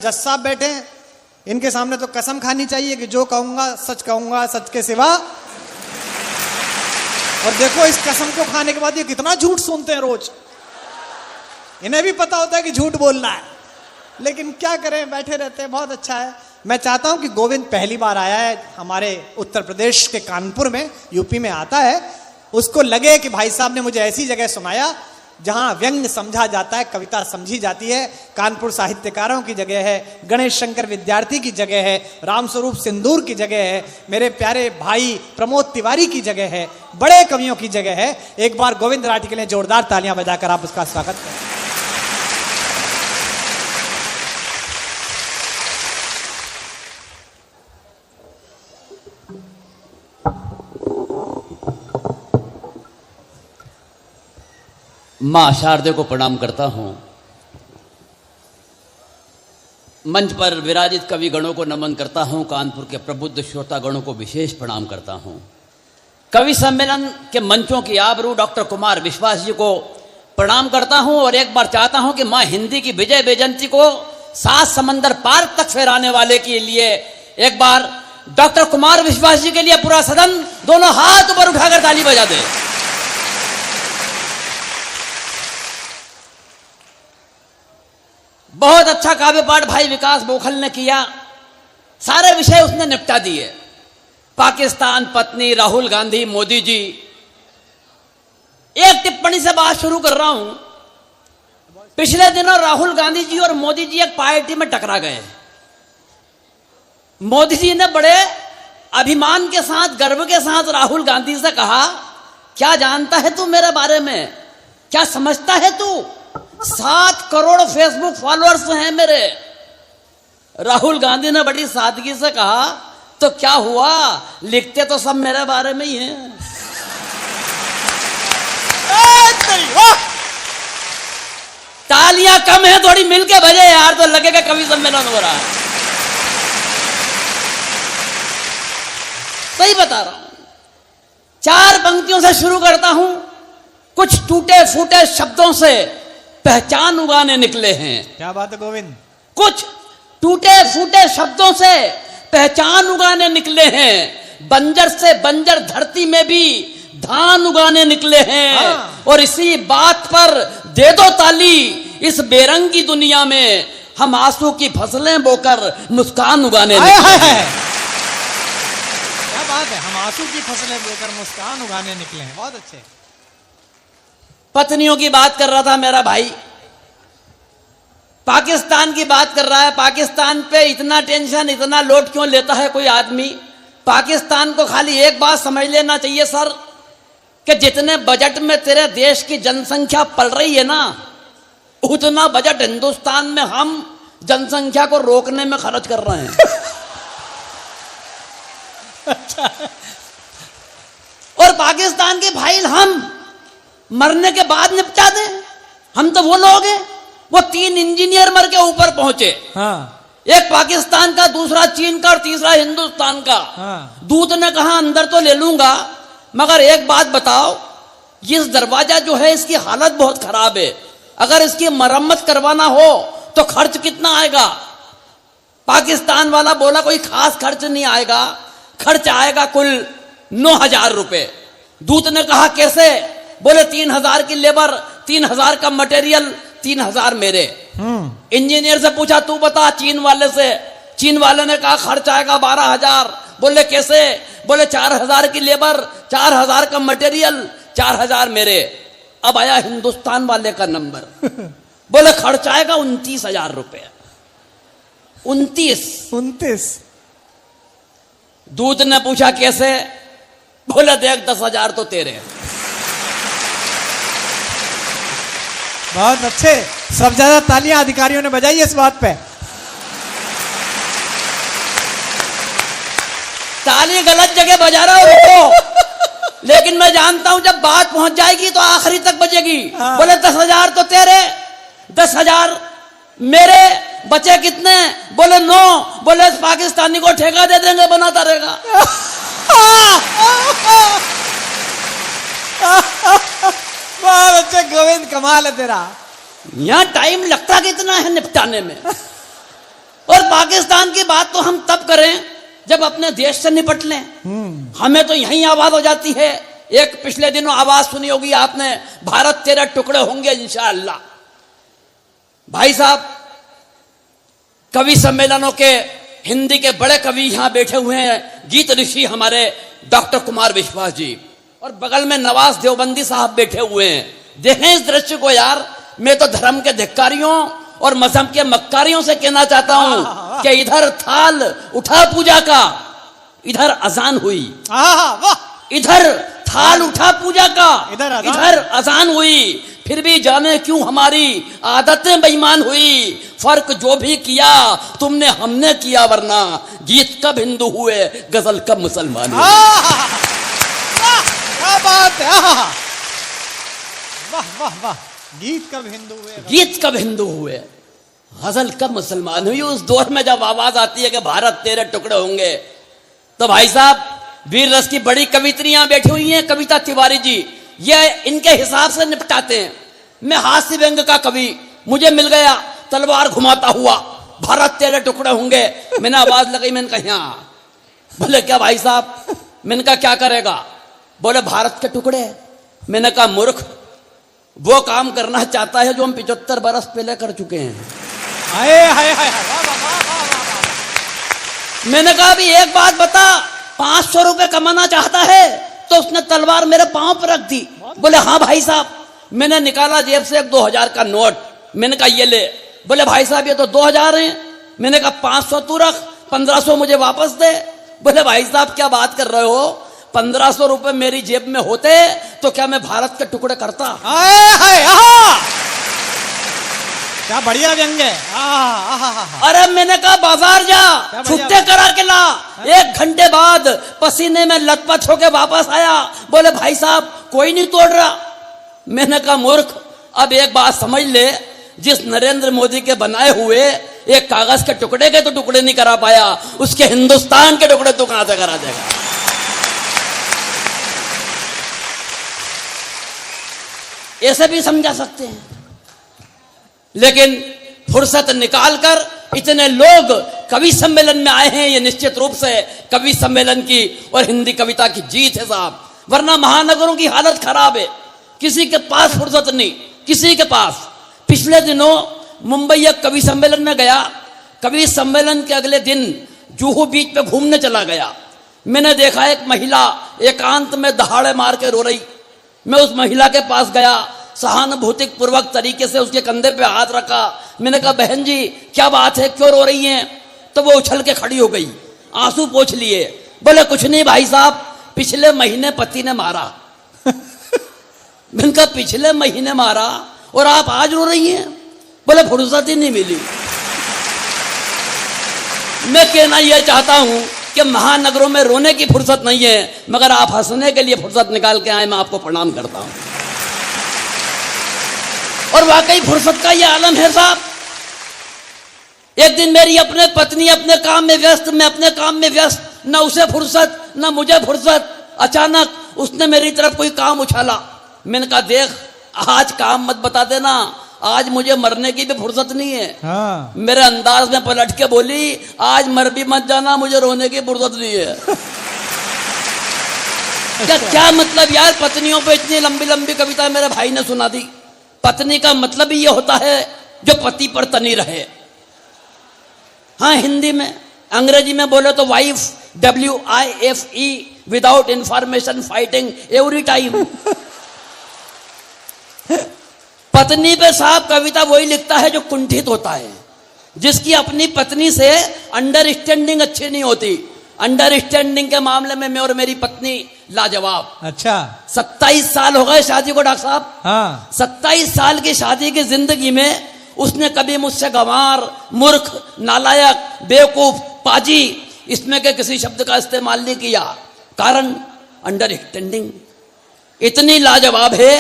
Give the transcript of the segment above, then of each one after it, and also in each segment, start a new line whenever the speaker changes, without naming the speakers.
जज साहब बैठे हैं, इनके सामने तो कसम खानी चाहिए कि जो कहूंगा सच के सिवा। और देखो इस कसम को खाने के बाद ये कितना झूठ सुनते हैं रोज। इन्हें भी पता होता है कि झूठ बोलना है, लेकिन क्या करें, बैठे रहते हैं। बहुत अच्छा है। मैं चाहता हूं कि गोविंद पहली बार आया है हमारे उत्तर प्रदेश के कानपुर में, यूपी में आता है, उसको लगे कि भाई साहब ने मुझे ऐसी जगह सुनाया जहां व्यंग समझा जाता है, कविता समझी जाती है। कानपुर साहित्यकारों की जगह है, गणेश शंकर विद्यार्थी की जगह है, रामस्वरूप सिंदूर की जगह है, मेरे प्यारे भाई प्रमोद तिवारी की जगह है, बड़े कवियों की जगह है। एक बार गोविंद राठी के लिए जोरदार तालियां बजाकर आप उसका स्वागत करें।
मां शारदे को प्रणाम करता हूं। मंच पर विराजित कवि गणों को नमन करता हूं। कानपुर के प्रबुद्ध श्रोता गणों को विशेष प्रणाम करता हूं। कवि सम्मेलन के मंचों की आबरू डॉक्टर कुमार विश्वास जी को प्रणाम करता हूं। और एक बार चाहता हूं कि मां हिंदी की विजय वैजयंती को 7 समंदर पार तक फहराने वाले के लिए एक बार डॉक्टर कुमार विश्वास जी के लिए पूरा सदन दोनों हाथ ऊपर उठाकर ताली बजा दे। बहुत अच्छा काव्य पाठ भाई विकास बोखल ने किया। सारे विषय उसने निपटा दिए। पाकिस्तान, पत्नी, राहुल गांधी, मोदी जी। एक टिप्पणी से बात शुरू कर रहा हूं। पिछले दिनों राहुल गांधी जी और मोदी जी एक पार्टी में टकरा गए। मोदी जी ने बड़े अभिमान के साथ, गर्व के साथ राहुल गांधी से कहा, क्या जानता है तू मेरे बारे में, क्या समझता है तू, 7 करोड़ फेसबुक फॉलोअर्स हैं मेरे। राहुल गांधी ने बड़ी सादगी से कहा, तो क्या हुआ, लिखते तो सब मेरे बारे में ही हैं। तालियां कम है, थोड़ी मिलके बजे यार, तो लगेगा कवि सम्मेलन हो रहा है। सही बता रहा हूं। 4 पंक्तियों से शुरू करता हूं। कुछ टूटे फूटे शब्दों से पहचान उगाने निकले हैं।
क्या बात है गोविंद।
कुछ टूटे फूटे शब्दों से पहचान उगाने निकले हैं। बंजर से बंजर धरती में भी धान उगाने निकले हैं।
हाँ।
और इसी बात पर दे दो ताली, इस बेरंगी दुनिया में हम आंसू की फसलें बोकर मुस्कान उगाने निकले हैं।
क्या बात है, हम आंसू की फसलें बोकर मुस्कान उगाने निकले हैं। बहुत अच्छे।
पत्नियों की बात कर रहा था मेरा भाई, पाकिस्तान की बात कर रहा है। पाकिस्तान पे इतना टेंशन, इतना लोड क्यों लेता है कोई आदमी। पाकिस्तान को खाली एक बात समझ लेना चाहिए सर, कि जितने बजट में तेरे देश की जनसंख्या पल रही है ना, उतना बजट हिंदुस्तान में हम जनसंख्या को रोकने में खर्च कर रहे हैं।
अच्छा।
और पाकिस्तान के भाई हम मरने के बाद निपटा दे। हम तो वो लोग हैं, वो 3 इंजीनियर मर के ऊपर पहुंचे।
हाँ।
एक पाकिस्तान का, दूसरा चीन का और तीसरा हिंदुस्तान का।
हाँ।
दूत ने कहा अंदर तो ले लूंगा, मगर एक बात बताओ, ये दरवाजा जो है इसकी हालत बहुत खराब है, अगर इसकी मरम्मत करवाना हो तो खर्च कितना आएगा। पाकिस्तान वाला बोला कोई खास खर्च नहीं आएगा, खर्च आएगा कुल 9,000 रुपए। दूत ने कहा कैसे, बोले 3,000 की लेबर, 3,000 का मटेरियल, 3,000 मेरे। इंजीनियर से पूछा तू बता चीन वाले से। चीन वाले ने कहा खर्च आएगा 12,000। बोले कैसे, बोले 4,000 की लेबर, 4,000 का मटेरियल, 4,000 मेरे। अब आया हिंदुस्तान वाले का नंबर। बोले खर्च आएगा 29,000 रुपए। 29। दूत ने पूछा कैसे, बोले देख 10,000 तो तेरे।
बहुत अच्छे। सब ज्यादा तालियां अधिकारियों ने बजाई इस बात पे।
ताली गलत जगह बजा रहा हो, लेकिन मैं जानता हूं जब बात पहुंच जाएगी तो आखिरी तक बजेगी।
हाँ।
बोले 10,000 तो तेरे, 10,000 मेरे, बचे कितने, बोले 9। बोले पाकिस्तानी को ठेका दे देंगे, बनाता रहेगा।
बहुत अच्छे गोविंद, कमाल है तेरा।
यहां टाइम लगता कितना है निपटाने में। पाकिस्तान की बात तो हम तब करें जब अपने देश से निपट लें। हमें तो यही आवाज हो जाती है। एक पिछले दिनों आवाज सुनी होगी आपने, भारत तेरे टुकड़े होंगे इंशाअल्लाह। भाई साहब, कवि सम्मेलनों के हिंदी के बड़े कवि यहां बैठे हुए हैं, गीत ऋषि हमारे डॉक्टर कुमार विश्वास जी, और बगल में नवाज देवबंदी साहब बैठे हुए हैं। देखें इस दृश्य को यार। मैं तो धर्म के धिक्कारियों और मजहब के मक्कारियों से कहना चाहता हूं कि इधर थाल उठा पूजा का, इधर अजान हुई। इधर थाल उठा पूजा का, इधर अजान हुई। फिर भी जाने क्यों हमारी आदतें बेईमान हुई। फर्क जो भी किया तुमने हमने किया, वरना गीत कब हिंदू हुए, गजल कब मुसलमान हुए।
क्या बात है। वाह वाह वाह। गीत कब हिंदू हुए,
गीत कब हिंदू हुए, गजल कब मुसलमान हुई। उस दौर में जब आवाज आती है कि भारत तेरे टुकड़े होंगे, तो भाई साहब वीर रस की बड़ी कवित्रियां बैठी हुई हैं, कविता तिवारी जी, ये इनके हिसाब से निपटाते हैं। मैं हास्य व्यंग का कवि, मुझे मिल गया तलवार घुमाता हुआ, भारत तेरे टुकड़े होंगे। मैंने आवाज लगाई, मैंने कहा हाँ। बोले क्या भाई साहब? मैंने कहा क्या करेगा? बोले भारत के टुकड़े। मैंने कहा मूर्ख, वो काम करना चाहता है जो हम 75 बरस पहले कर चुके हैं।
हाय हाय हाय।
मैंने कहा अभी एक बात बता, 500 रुपए कमाना चाहता है? तो उसने तलवार मेरे पांव पर रख दी। बोले हाँ भाई साहब। मैंने निकाला जेब से एक 2000 का नोट। मैंने कहा ये ले। बोले भाई साहब ये तो 2000 है। मैंने कहा 500 तू रख, 1500 मुझे वापस दे। बोले भाई साहब क्या बात कर रहे हो, 1500 रुपए मेरी जेब में होते तो क्या मैं भारत के टुकड़े करता?
क्या बढ़िया व्यंग है।
अरे मैंने कहा बाजार जा, छुट्टे करा के ला। 1 घंटे बाद पसीने में लथपथ होके वापस आया। बोले भाई साहब कोई नहीं तोड़ रहा। मैंने कहा मूर्ख, अब एक बात समझ ले, जिस नरेंद्र मोदी के बनाए हुए एक कागज के टुकड़े के तो टुकड़े नहीं करा पाया, उसके हिंदुस्तान के टुकड़े तो कहां से करा देगा? ऐसे भी समझा सकते हैं। लेकिन फुर्सत निकालकर इतने लोग कवि सम्मेलन में आए हैं, ये निश्चित रूप से कवि सम्मेलन की और हिंदी कविता की जीत है साहब। वरना महानगरों की हालत खराब है, किसी के पास फुर्सत नहीं, किसी के पास। पिछले दिनों मुंबई एक कवि सम्मेलन में गया। कवि सम्मेलन के अगले दिन जुहू बीच पे घूमने चला गया। मैंने देखा एक महिला एकांत में दहाड़े मार के रो रही। मैं उस महिला के पास गया, सहानुभूति पूर्वक तरीके से उसके कंधे पे हाथ रखा। मैंने कहा बहन जी क्या बात है, क्यों रो रही हैं? तो वो उछल के खड़ी हो गई, आंसू पोंछ लिए। बोले कुछ नहीं भाई साहब, पिछले महीने पति ने मारा। मैंने कहा पिछले महीने मारा और आप आज रो रही हैं? बोले फुर्सत ही नहीं मिली। मैं कहना यह चाहता हूं कि महानगरों में रोने की फुर्सत नहीं है, मगर आप हंसने के लिए फुर्सत निकाल के आए, मैं आपको प्रणाम करता हूं। और वाकई फुर्सत का यह आलम है साहब। एक दिन मेरी अपने पत्नी अपने काम में व्यस्त, मैं अपने काम में व्यस्त, न उसे फुर्सत न मुझे फुर्सत। अचानक उसने मेरी तरफ कोई काम उछाला। मैंने कहा देख आज काम मत बता देना, आज मुझे मरने की भी फुर्सत नहीं है।
हाँ।
मेरे अंदाज में पलट के बोली आज मर भी मत जाना, मुझे रोने की फुर्सत नहीं है। क्या मतलब यार, पत्नियों पे इतनी लंबी लंबी कविता मेरे भाई ने सुना दी। पत्नी का मतलब ही ये होता है जो पति पर तनी रहे। हाँ हिंदी में, अंग्रेजी में बोले तो wife, WIFE, without information fighting every time. पत्नी पे साहब कविता वही लिखता है जो कुंठित होता है, जिसकी अपनी पत्नी से अंडरस्टैंडिंग अच्छी नहीं होती। अंडरस्टैंडिंग के मामले में मैं और मेरी पत्नी लाजवाब।
अच्छा।
27 साल हो गए शादी को डॉक्टर साहब।
हाँ।
27 साल की शादी की जिंदगी में उसने कभी मुझसे गंवार, मूर्ख, नालायक, बेवकूफ, पाजी, इसमें के किसी शब्द का इस्तेमाल नहीं किया। कारण अंडरस्टैंडिंग इतनी लाजवाब है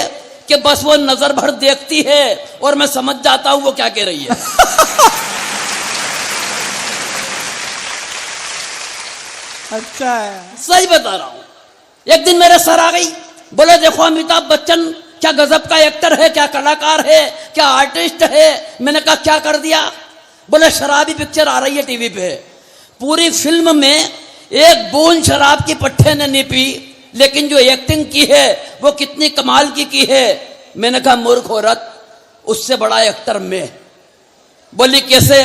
कि बस वो नजर भर देखती है और मैं समझ जाता हूं वो क्या कह रही है।
अच्छा है।
सही बता रहा हूं। एक दिन मेरे सर आ गई, बोले देखो अमिताभ बच्चन क्या गजब का एक्टर है, क्या कलाकार है, क्या आर्टिस्ट है। मैंने कहा क्या कर दिया? बोले शराबी पिक्चर आ रही है टीवी पे। पूरी फिल्म में एक बूंद शराब की पट्टे ने नहीं पी, लेकिन जो एक्टिंग की है वो कितनी कमाल की है। मैंने कहा मूर्ख औरत, उससे बड़ा एक्टर मैं। बोली कैसे?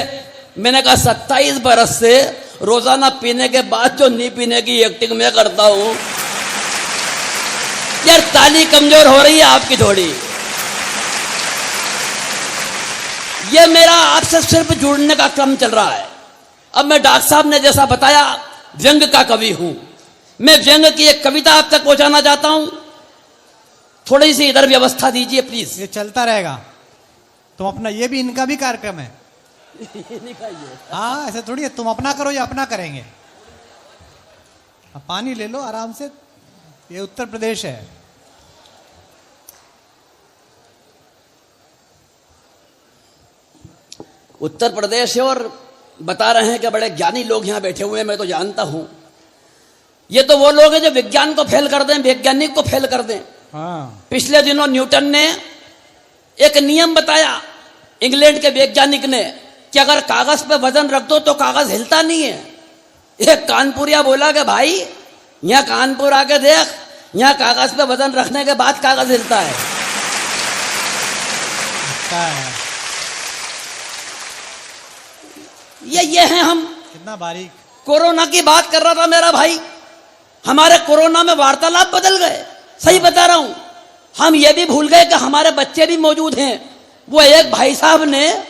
मैंने कहा 27 बरस से रोजाना पीने के बाद जो नहीं पीने की एक्टिंग मैं करता हूं। यार ताली कमजोर हो रही है आपकी थोड़ी। ये मेरा आपसे सिर्फ जुड़ने का क्रम चल रहा है। अब मैं डॉक्टर साहब ने जैसा बताया व्यंग का कवि हूं, मैं व्यंग की एक कविता आप तक पहुंचाना चाहता हूं। थोड़ी सी इधर व्यवस्था दीजिए प्लीज।
ये चलता रहेगा। तुम अपना, ये भी इनका भी कार्यक्रम है। हाँ ऐसे थोड़ी है, तुम अपना करो या अपना करेंगे। अब पानी ले लो आराम से, ये उत्तर प्रदेश है।
उत्तर प्रदेश है और बता रहे हैं कि बड़े ज्ञानी लोग यहां बैठे हुए हैं, मैं तो जानता हूं। ये तो वो लोग हैं जो विज्ञान को फेल कर दें, वैज्ञानिक को फेल कर दें।
हाँ।
पिछले दिनों न्यूटन ने एक नियम बताया, इंग्लैंड के वैज्ञानिक ने, कि अगर कागज पे वजन रख दो तो कागज हिलता नहीं है। एक कानपुरिया बोला कि भाई यहां कानपुर आके देख, यहां कागज पे वजन रखने के बाद कागज हिलता है।
अच्छा है।
ये हैं हम।
कितना बारीक।
कोरोना की बात कर रहा था मेरा भाई, हमारे कोरोना में वार्तालाप बदल गए। सही बता रहा हूं। हम ये भी भूल गए कि हमारे बच्चे भी मौजूद हैं। वो एक भाई साहब ने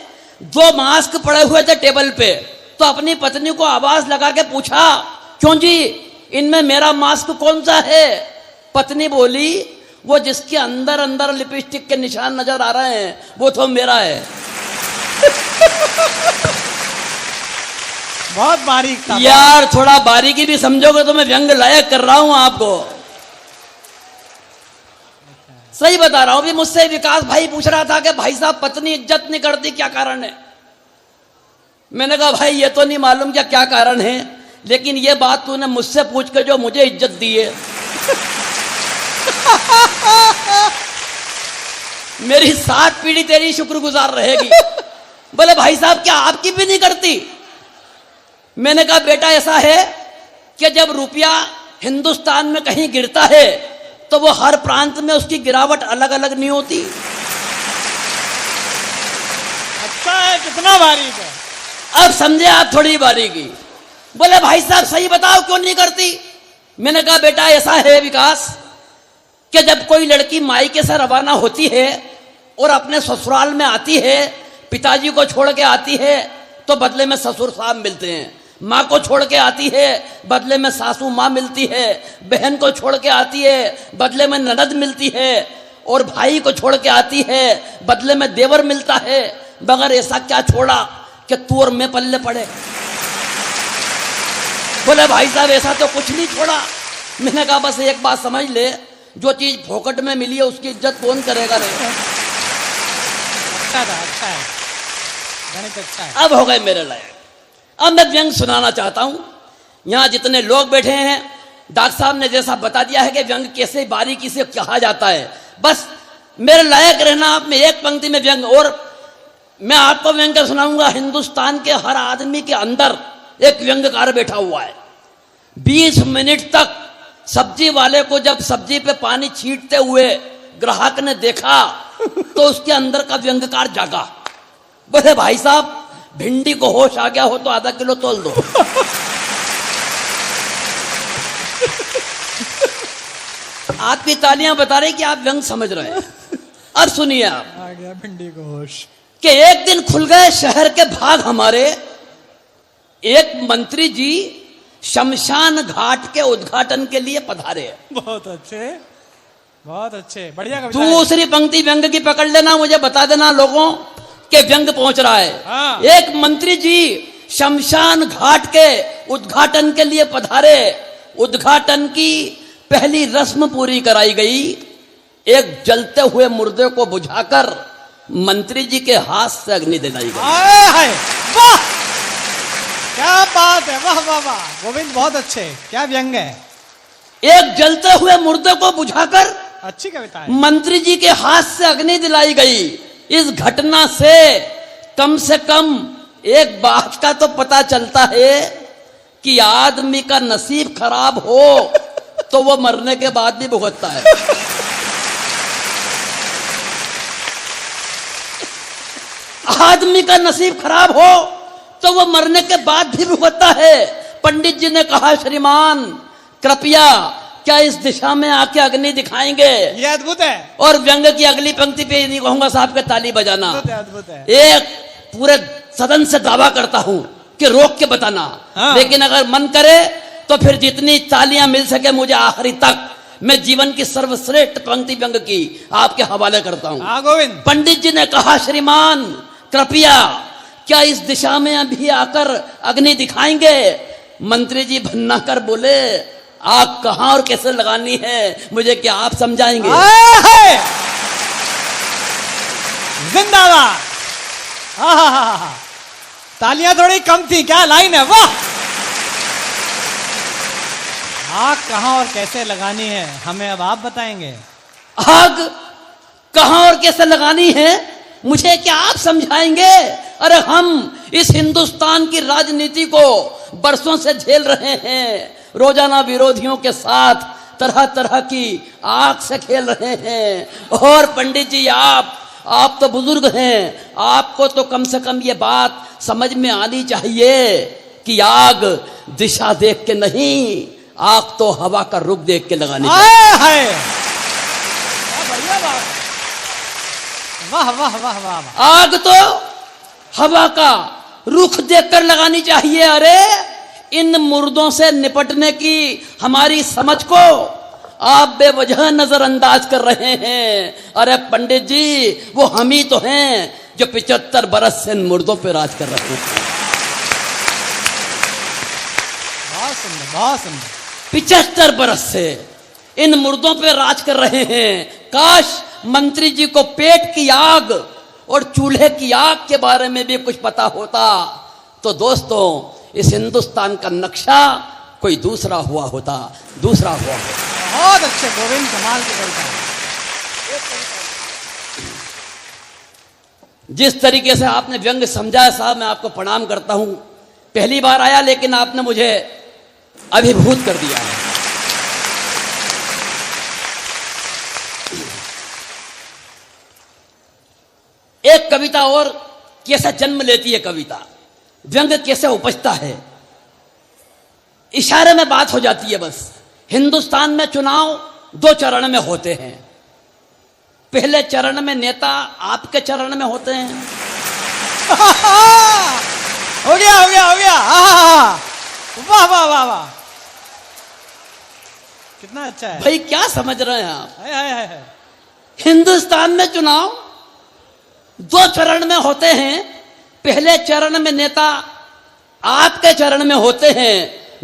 2 मास्क पड़े हुए थे टेबल पे, तो अपनी पत्नी को आवाज लगा के पूछा, क्यों जी इनमें मेरा मास्क कौन सा है? पत्नी बोली, वो जिसके अंदर अंदर लिपस्टिक के निशान नजर आ रहे हैं वो तो मेरा है।
बहुत बारीक था
यार थोड़ा बारीकी भी समझोगे तो मैं व्यंग लायक कर रहा हूं आपको। सही बता रहा हूं। भी मुझसे विकास भाई पूछ रहा था कि भाई साहब पत्नी इज्जत नहीं करती, क्या कारण है? मैंने कहा भाई ये तो नहीं मालूम क्या कारण है, लेकिन ये बात तूने मुझसे पूछ के जो मुझे इज्जत दी है मेरी 7 पीढ़ी तेरी शुक्रगुजार रहेगी। बोले भाई साहब क्या आपकी भी नहीं करती? मैंने कहा बेटा ऐसा है कि जब रुपया हिंदुस्तान में कहीं गिरता है तो वो हर प्रांत में उसकी गिरावट अलग अलग नहीं होती।
अच्छा है, कितना बारीक है।
अब समझे आप थोड़ी बारीकी। बोले भाई साहब सही बताओ क्यों नहीं करती? मैंने कहा बेटा ऐसा है विकास कि जब कोई लड़की मायके से रवाना होती है और अपने ससुराल में आती है, पिताजी को छोड़ के आती है तो बदले में ससुर साहब मिलते हैं, माँ को छोड़ के आती है बदले में सासू माँ मिलती है, बहन को छोड़ के आती है बदले में ननद मिलती है, और भाई को छोड़ के आती है बदले में देवर मिलता है। मगर ऐसा क्या छोड़ा कि तू और मैं पल्ले पड़े? बोले भाई साहब ऐसा तो कुछ नहीं छोड़ा। मैंने कहा बस एक बात समझ ले, जो चीज फोकट में मिली है उसकी इज्जत कौन करेगा रे?
अच्छा था, अच्छा है, गणित अच्छा है।
अब हो गए मेरे लायक। अब मैं व्यंग सुनाना चाहता हूं। यहां जितने लोग बैठे हैं, डॉक्टर साहब ने जैसा बता दिया है कि व्यंग कैसे बारीकी से कहा जाता है, बस मेरे लायक रहना आप में एक पंक्ति में व्यंग। और मैं आपको व्यंग सुनाऊंगा। हिंदुस्तान के हर आदमी के अंदर एक व्यंगकार बैठा हुआ है। 20 मिनट तक सब्जी वाले को जब सब्जी पे पानी छींटते हुए ग्राहक ने देखा तो उसके अंदर का व्यंगकार जागा। बोले भाई साहब भिंडी को होश आ गया हो तो आधा किलो तोल दो। आपकी तालियां बता रही कि आप व्यंग समझ रहे हैं। अब सुनिए आप।
आ गया भिंडी को होश।
कि एक दिन खुल गए शहर के भाग हमारे। एक मंत्री जी शमशान घाट के उद्घाटन के लिए पधारे।
बहुत अच्छे, बहुत अच्छे, बढ़िया कविता है।
दूसरी पंक्ति व्यंग की पकड़ लेना, मुझे बता देना लोगों के व्यंग पहुंच रहा है।
हाँ।
एक मंत्री जी शमशान घाट के उद्घाटन के लिए पधारे। उद्घाटन की पहली रस्म पूरी कराई गई। एक जलते हुए मुर्दे को बुझाकर मंत्री जी के हाथ से अग्नि दिलाई गई।
हाय वाह, क्या बात है, वाह वाह वाह। गोविंद बहुत अच्छे, क्या व्यंग है।
एक जलते हुए मुर्दे को बुझाकर
अच्छी कविता है।
मंत्री जी के हाथ से अग्नि दिलाई गई। इस घटना से कम एक बात का तो पता चलता है कि आदमी का नसीब खराब हो तो वो मरने के बाद भी भुगतता है। आदमी का नसीब खराब हो तो वो मरने के बाद भी भुगतता है। पंडित जी ने कहा, श्रीमान कृपया क्या इस दिशा में आके अग्नि दिखाएंगे?
ये अद्भुत है।
और व्यंग की अगली पंक्ति पे नहीं कहूंगा साहब के ताली बजाना।
अद्भुत है।
एक पूरे सदन से दावा करता हूं कि रोक के बताना।
हाँ।
लेकिन अगर मन करे तो फिर जितनी तालियां मिल सके मुझे आखिरी तक मैं जीवन की सर्वश्रेष्ठ पंक्ति व्यंग की आपके हवाले करता हूं।
हाँ गोविंद।
पंडित जी ने कहा, श्रीमान कृपया क्या इस दिशा में अभी आकर अग्नि दिखाएंगे? मंत्री जी भन्ना कर बोले, आग कहां और कैसे लगानी है मुझे क्या आप समझाएंगे?
जिंदाबाद। तालियां थोड़ी कम थी क्या? लाइन है वाह। आग कहां और कैसे लगानी है हमें अब आप बताएंगे।
आग कहां और कैसे लगानी है मुझे क्या आप समझाएंगे? अरे हम इस हिंदुस्तान की राजनीति को बरसों से झेल रहे हैं। रोजाना विरोधियों के साथ तरह तरह की आग से खेल रहे हैं। और पंडित जी आप तो बुजुर्ग हैं, आपको तो कम से कम ये बात समझ में आनी चाहिए कि आग दिशा देख के नहीं, आग तो हवा का रुख देख के लगानी चाहिए।
बढ़िया बात। वाह वाह वाह वाह।
आग तो हवा का रुख देखकर लगानी चाहिए। अरे इन मुर्दों से निपटने की हमारी समझ को आप बेवजह नजरअंदाज कर रहे हैं। अरे पंडित जी वो हम ही तो हैं जो 75 बरस से इन मुर्दों पे राज कर रहे हैं।
बहुत सुंदर बहुत सुंदर।
75 बरस से इन मुर्दों पे राज कर रहे हैं। काश मंत्री जी को पेट की आग और चूल्हे की आग के बारे में भी कुछ पता होता तो दोस्तों इस हिंदुस्तान का नक्शा कोई दूसरा हुआ होता।
बहुत अच्छे गोविंद, कमाल की कविता।
जिस तरीके से आपने व्यंग समझाया साहब, मैं आपको प्रणाम करता हूं। पहली बार आया लेकिन आपने मुझे अभिभूत कर दिया है। एक कविता और कैसे जन्म लेती है कविता, व्यंग कैसे उपजता है, इशारे में बात हो जाती है। बस हिंदुस्तान में चुनाव 2 चरण में होते हैं। पहले चरण में नेता आपके चरण में होते हैं।
हो गया हो गया हो गया। वाह वाह वाह वाह, कितना अच्छा है
भाई, क्या समझ रहे हैं आप?
हाय हाय हाय।
हिंदुस्तान में चुनाव 2 चरण में होते हैं। पहले चरण में नेता आपके चरण में होते हैं,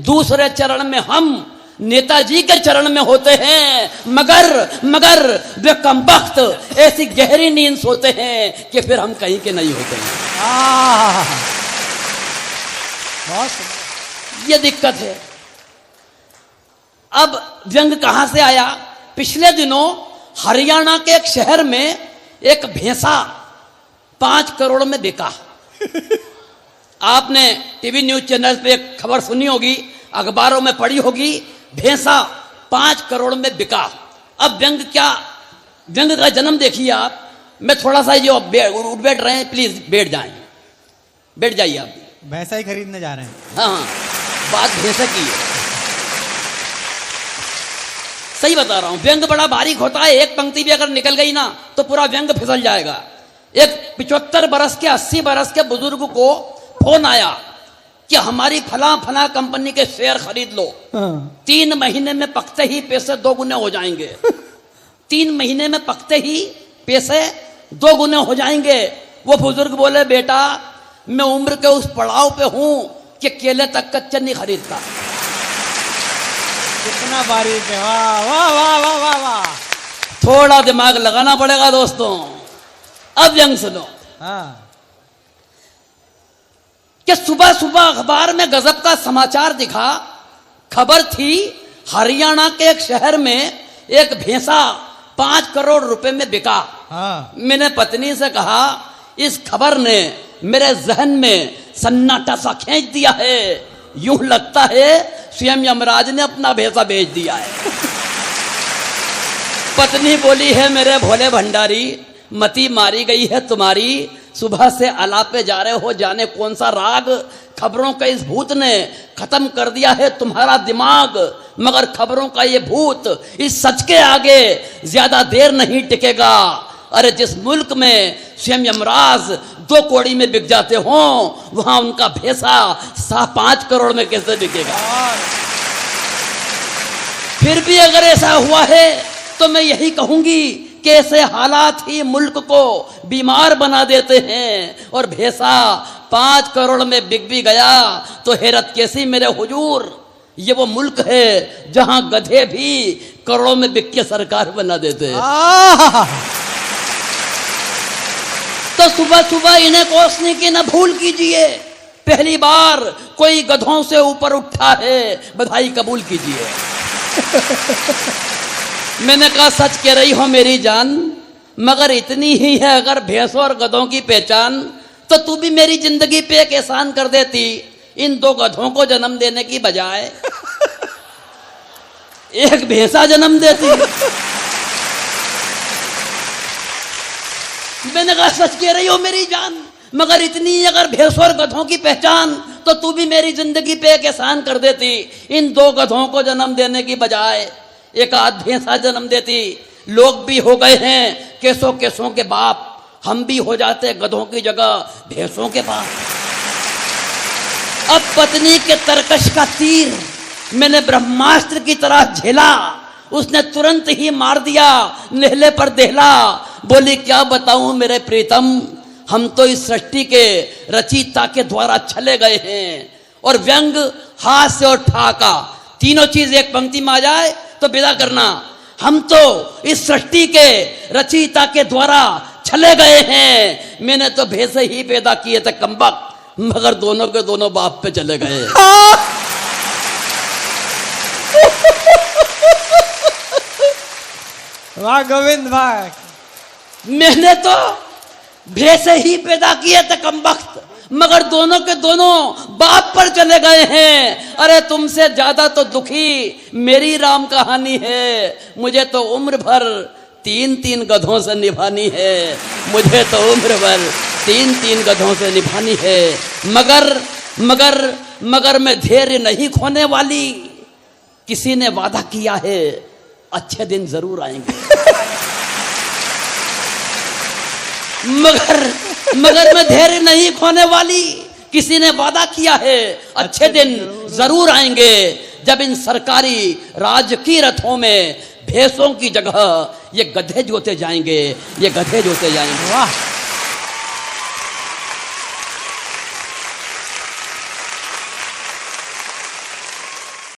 दूसरे चरण में हम नेताजी के चरण में होते हैं। मगर वे कमबख्त ऐसी गहरी नींद सोते हैं कि फिर हम कहीं के नहीं होते हैं।
बहुत सुंदर।
ये दिक्कत है। अब व्यंग कहां से आया? पिछले दिनों हरियाणा के एक शहर में एक भैंसा 5 करोड़ में बिका। आपने टीवी न्यूज चैनल पे एक खबर सुनी होगी, अखबारों में पढ़ी होगी, भैंसा 5 करोड़ में बिका। अब व्यंग का जन्म देखिए आप। मैं थोड़ा सा जो उठ बैठ रहे हैं, प्लीज बैठ जाइए आप।
भैंसा ही खरीदने जा रहे हैं।
हाँ, बात भैंसा की है। सही बता रहा हूं, व्यंग बड़ा बारीक होता है। एक पंक्ति भी अगर निकल गई ना तो पूरा व्यंग फिसल जाएगा। एक 75 बरस के 80 बरस के बुजुर्ग को फोन आया कि हमारी फला कंपनी के शेयर खरीद लो। 3 महीने में पकते ही पैसे 2 गुने हो जाएंगे। 3 महीने में पकते ही पैसे 2 गुने हो जाएंगे। वो बुजुर्ग बोले, बेटा मैं उम्र के उस पड़ाव पे हूं कि केले तक कच्चे नहीं खरीदता।
कितना बारीक है। वाह वाह वाह वाह वाह वाह।
थोड़ा दिमाग लगाना पड़ेगा दोस्तों। अब व्यंग सुनो।
हाँ।
कि सुबह सुबह अखबार में गजब का समाचार दिखा। खबर थी हरियाणा के एक शहर में एक भैंसा 5 करोड़ रुपए में बिका।
हाँ।
मैंने पत्नी से कहा, इस खबर ने मेरे जहन में सन्नाटा सा खींच दिया है, यूं लगता है स्वयं यमराज ने अपना भेसा भेज दिया है। पत्नी बोली है मेरे भोले भंडारी, मती मारी गई है तुम्हारी, सुबह से आलापे जा रहे हो, जाने कौन सा राग, खबरों का इस भूत ने खत्म कर दिया है तुम्हारा दिमाग, मगर खबरों का ये भूत इस सच के आगे ज्यादा देर नहीं टिकेगा। अरे जिस मुल्क में स्वयं यमराज 2 कौड़ी में बिक जाते हो, वहां उनका भेसा 5.5 करोड़ में कैसे बिकेगा। फिर भी अगर ऐसा हुआ है तो मैं यही कहूंगी कि ऐसे हालात ही मुल्क को बीमार बना देते हैं, और भेसा 5 करोड़ में बिक भी गया तो हैरत कैसी मेरे हुजूर, ये वो मुल्क है जहां गधे भी करोड़ों में बिक के सरकार बना देते हैं। तो सुबह सुबह इन्हें कोसने की न भूल कीजिए, पहली बार कोई गधों से ऊपर उठा है, बधाई कबूल कीजिए। मैंने कहा सच कह रही हो मेरी जान, मगर इतनी ही है अगर भैंसों और गधों की पहचान, तो तू भी मेरी जिंदगी पे एक एहसान कर देती, इन 2 गधों को जन्म देने की बजाय एक भैंसा जन्म देती। मैंने कहा सच कह रही हो मेरी जान, मगर इतनी अगर भैंसों और गधों की पहचान, तो तू भी मेरी जिंदगी पे एक एहसान कर देती, इन 2 गधों को जन्म देने की बजाय एक आध भैंसा जन्म देती। लोग भी हो गए हैं केसों केसों के बाप, हम भी हो जाते गधों की जगह भैंसों के बाप। अब पत्नी के तरकश का तीर मैंने ब्रह्मास्त्र की तरह झेला, उसने तुरंत ही मार दिया नेहले पर देहला। बोली क्या बताऊं मेरे प्रीतम, हम तो इस सृष्टि के रचयिता के द्वारा छले गए हैं, और व्यंग, हास्य और ठहाका तीनों चीज एक पंक्ति में आ जाए तो विदा करना। हम तो इस सृष्टि के रचयिता के द्वारा छले गए हैं, मैंने तो भैंसे ही पैदा किए थे कमबख्त, मगर दोनों के दोनों बाप पे चले गए।
वाह गोविंद वाह,
मैंने तो भैंसे ही पैदा किए थे कमबख्त, मगर दोनों के दोनों बाप पर चले गए हैं। अरे तुमसे ज्यादा तो दुखी मेरी राम कहानी है, मुझे तो उम्र भर 3-3 गधों से निभानी है, मुझे तो उम्र भर 3-3 गधों से निभानी है, मगर मगर मगर मैं धैर्य नहीं खोने वाली। किसी ने वादा किया है अच्छे दिन जरूर आएंगे, मगर मैं धैर्य नहीं खोने वाली। किसी ने वादा किया है अच्छे दिन जरूर आएंगे, जब इन सरकारी राजकीय रथों में भैंसों की जगह ये गधे जोते जाएंगे, ये गधे जोते जाएंगे।
वाह।